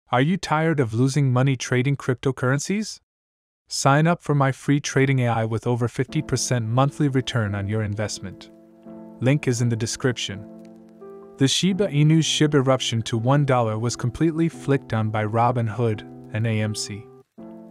Are you tired of losing money trading cryptocurrencies? Sign up for my free trading AI with over 50% monthly return on your investment. Link is in the description. The Shiba Inu SHIB eruption to $1 was completely flicked on by RobinHood and AMC.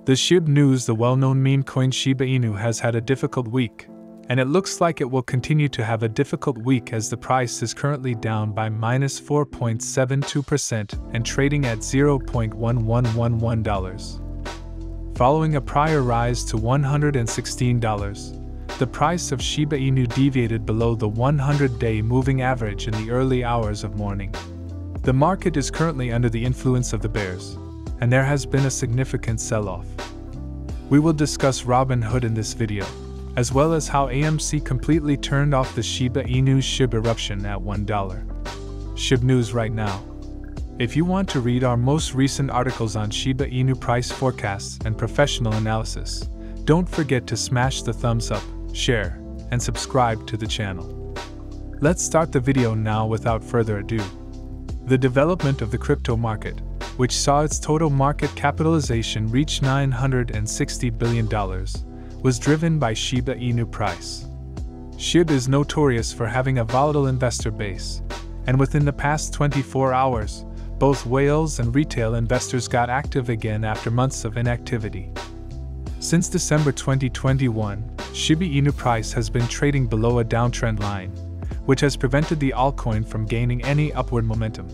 The SHIB news, the well-known meme coin Shiba Inu, has had a difficult week, and it looks like it will continue to have a difficult week as the price is currently down by -4.72% and trading at $0.1111. Following a prior rise to $116, the price of Shiba Inu deviated below the 100-day moving average in the early hours of morning. The market is currently under the influence of the bears, and there has been a significant sell-off. We will discuss RobinHood in this video, as well as how AMC completely turned off the Shiba Inu SHIB eruption at $1. SHIB news right now. If you want to read our most recent articles on Shiba Inu price forecasts and professional analysis, don't forget to smash the thumbs up, share, and subscribe to the channel. Let's start the video now without further ado. The development of the crypto market, which saw its total market capitalization reach $960 billion, was driven by Shiba Inu price. SHIB is notorious for having a volatile investor base, and within the past 24 hours, both whales and retail investors got active again after months of inactivity. Since December 2021, Shiba Inu price has been trading below a downtrend line, which has prevented the altcoin from gaining any upward momentum.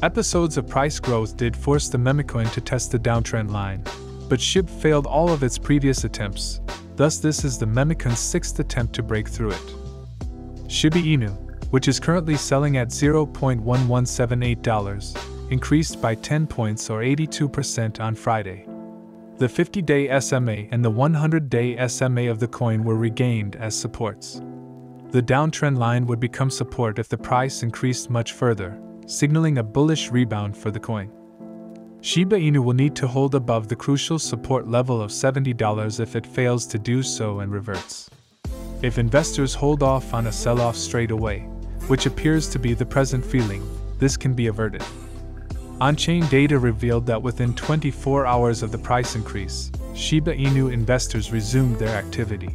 Episodes of price growth did force the meme coin to test the downtrend line, but SHIB failed all of its previous attempts, thus this is the meme coin's sixth attempt to break through it. Shiba Inu, which is currently selling at $0.1178, increased by 10 points or 82% on Friday. The 50-day SMA and the 100-day SMA of the coin were regained as supports. The downtrend line would become support if the price increased much further, signaling a bullish rebound for the coin. Shiba Inu will need to hold above the crucial support level of $70 if it fails to do so and reverts. If investors hold off on a sell-off straight away, which appears to be the present feeling, this can be averted. On-chain data revealed that within 24 hours of the price increase, Shiba Inu investors resumed their activity.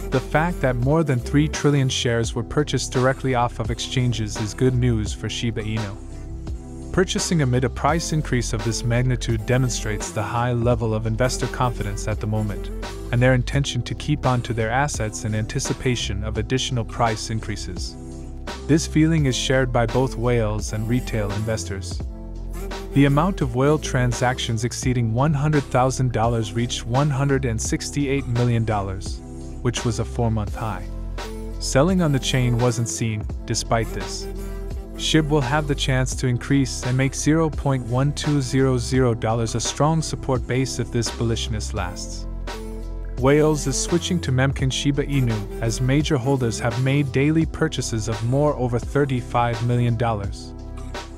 The fact that more than 3 trillion shares were purchased directly off of exchanges is good news for Shiba Inu. Purchasing amid a price increase of this magnitude demonstrates the high level of investor confidence at the moment, and their intention to keep on to their assets in anticipation of additional price increases. This feeling is shared by both whales and retail investors. The amount of whale transactions exceeding $100,000 reached $168 million, which was a 4-month high. Selling on the chain wasn't seen, despite this. SHIB will have the chance to increase and make $0.1200 a strong support base if this bullishness lasts. Whales is switching to memcoin Shiba Inu as major holders have made daily purchases of more over $35 million.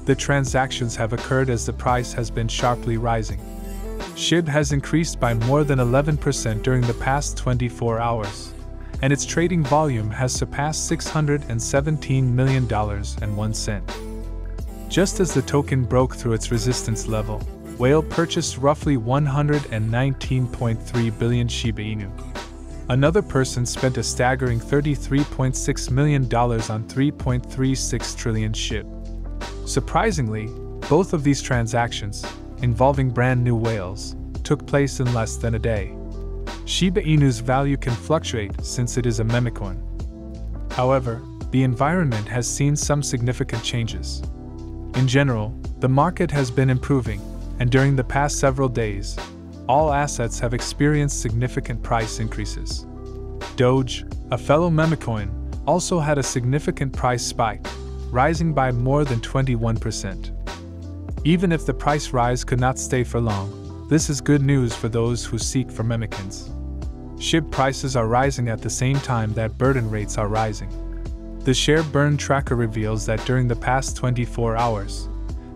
The transactions have occurred as the price has been sharply rising. SHIB has increased by more than 11% during the past 24 hours, and its trading volume has surpassed $617 million and 1 cent. Just as the token broke through its resistance level, Whale purchased roughly 119.3 billion Shiba Inu. Another person spent a staggering $33.6 million on 3.36 trillion SHIB. Surprisingly, both of these transactions, involving brand new whales, took place in less than a day. Shiba Inu's value can fluctuate since it is a meme coin. However, the environment has seen some significant changes. In general, the market has been improving, and during the past several days, all assets have experienced significant price increases. Doge, a fellow meme coin, also had a significant price spike, rising by more than 21%. Even if the price rise could not stay for long, this is good news for those who seek for meme coins. SHIB prices are rising at the same time that burn rates are rising. The share burn tracker reveals that during the past 24 hours,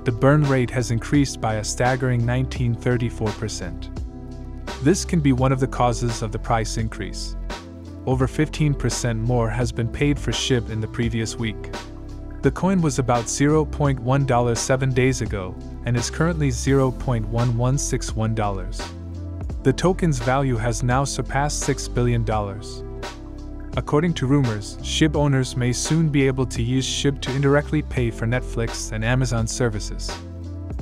the burn rate has increased by a staggering 1934%. This can be one of the causes of the price increase. Over 15% more has been paid for SHIB in the previous week. The coin was about $0.1 7 days ago and is currently $0.1161. The token's value has now surpassed $6 billion. According to rumors, Shib owners may soon be able to use Shib to indirectly pay for Netflix and Amazon services.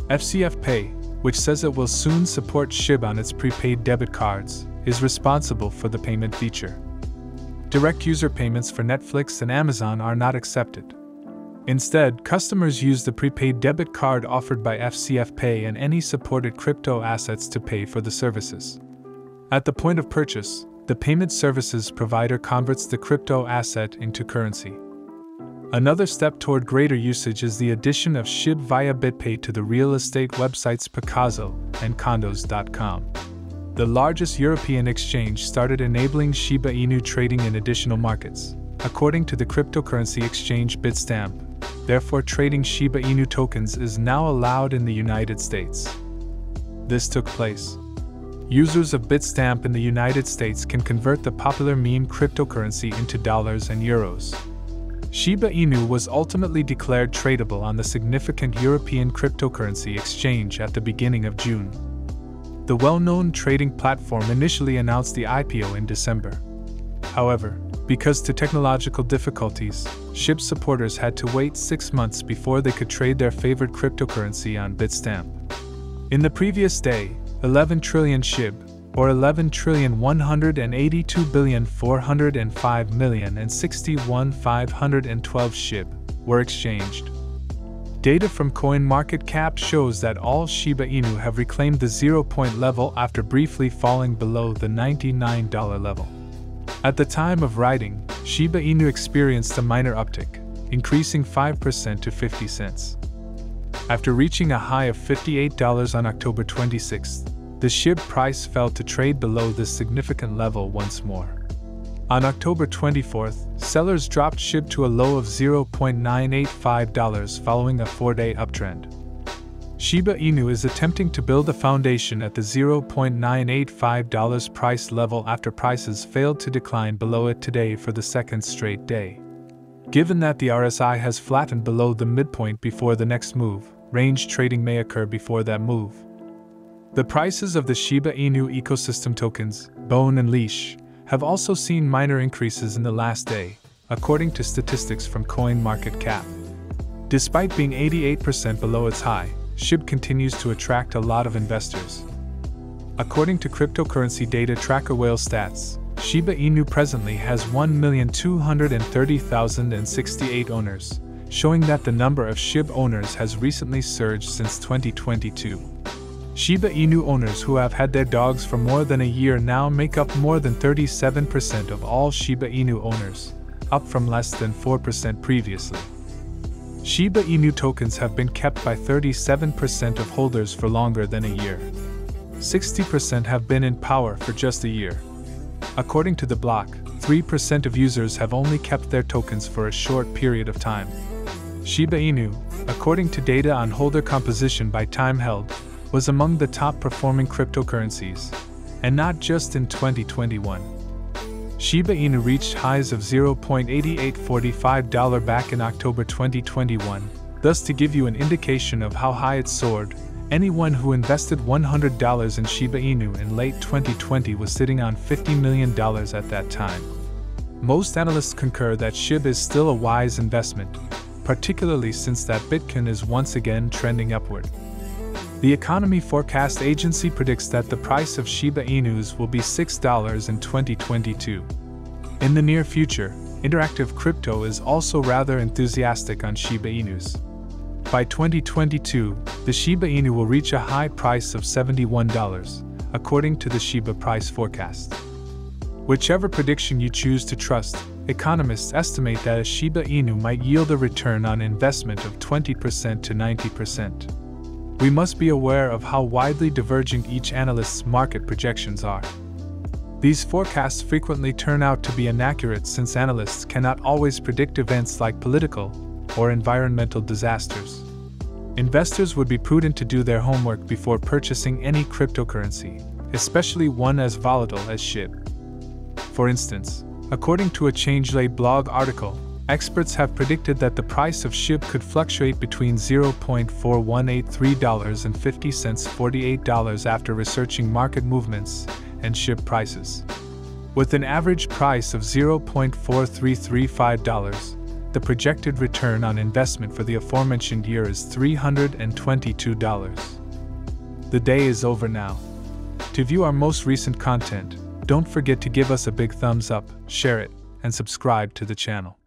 FCF Pay, which says it will soon support Shib on its prepaid debit cards, is responsible for the payment feature. Direct user payments for Netflix and Amazon are not accepted. Instead, customers use the prepaid debit card offered by FCF Pay and any supported crypto assets to pay for the services. At the point of purchase, the payment services provider converts the crypto asset into currency. Another step toward greater usage is the addition of Shib via BitPay to the real estate websites Picasso and Condos.com. The largest European exchange started enabling Shiba Inu trading in additional markets, according to the cryptocurrency exchange Bitstamp. Therefore, trading Shiba Inu tokens is now allowed in the United States. This took place. Users of Bitstamp in the United States can convert the popular meme cryptocurrency into dollars and euros. Shiba Inu was ultimately declared tradable on the significant European cryptocurrency exchange at the beginning of June. The well-known trading platform initially announced the IPO in December. However, because of technological difficulties, Shib supporters had to wait 6 months before they could trade their favorite cryptocurrency on Bitstamp. In the previous day, 11 trillion Shib, or 11,182,405,061,512 Shib, were exchanged. Data from CoinMarketCap shows that all Shiba Inu have reclaimed the 0-point level after briefly falling below the $99 level. At the time of writing, Shiba Inu experienced a minor uptick, increasing 5% to 50 cents. After reaching a high of $58 on October 26, the Shib price fell to trade below this significant level once more. On October 24th, sellers dropped Shib to a low of $0.985 following a 4-day uptrend. Shiba Inu is attempting to build a foundation at the $0.985 price level after prices failed to decline below it today for the second straight day. Given that the RSI has flattened below the midpoint before the next move, range trading may occur before that move. The prices of the Shiba Inu ecosystem tokens, Bone and Leash, have also seen minor increases in the last day, according to statistics from CoinMarketCap. Despite being 88% below its high, Shib continues to attract a lot of investors. According to cryptocurrency data tracker Whale Stats, Shiba Inu presently has 1,230,068 owners, showing that the number of Shib owners has recently surged since 2022. Shiba Inu owners who have had their dogs for more than a year now make up more than 37% of all Shiba Inu owners, up from less than 4% previously. Shiba Inu tokens have been kept by 37% of holders for longer than a year. 60% have been in power for just a year. According to the block, 3% of users have only kept their tokens for a short period of time. Shiba Inu, according to data on holder composition by time held, was among the top performing cryptocurrencies, and not just in 2021. Shiba Inu reached highs of $0.8845 back in October 2021, thus to give you an indication of how high it soared, anyone who invested $100 in Shiba Inu in late 2020 was sitting on $50 million at that time. Most analysts concur that Shib is still a wise investment, particularly since that Bitcoin is once again trending upward. The Economy Forecast Agency predicts that the price of Shiba Inus will be $6 in 2022. In the near future, Interactive Crypto is also rather enthusiastic on Shiba Inus. By 2022, the Shiba Inu will reach a high price of $71, according to the Shiba price forecast. Whichever prediction you choose to trust, economists estimate that a Shiba Inu might yield a return on investment of 20% to 90%. We must be aware of how widely diverging each analyst's market projections are. These forecasts frequently turn out to be inaccurate since analysts cannot always predict events like political or environmental disasters. Investors would be prudent to do their homework before purchasing any cryptocurrency, especially one as volatile as Shib. For instance, according to a ChangeLate blog article, Experts have predicted that the price of Shib could fluctuate between $0.4183 and $50.48 after researching market movements and Shib prices. With an average price of $0.4335, the projected return on investment for the aforementioned year is $322. The day is over now. To view our most recent content, don't forget to give us a big thumbs up, share it, and subscribe to the channel.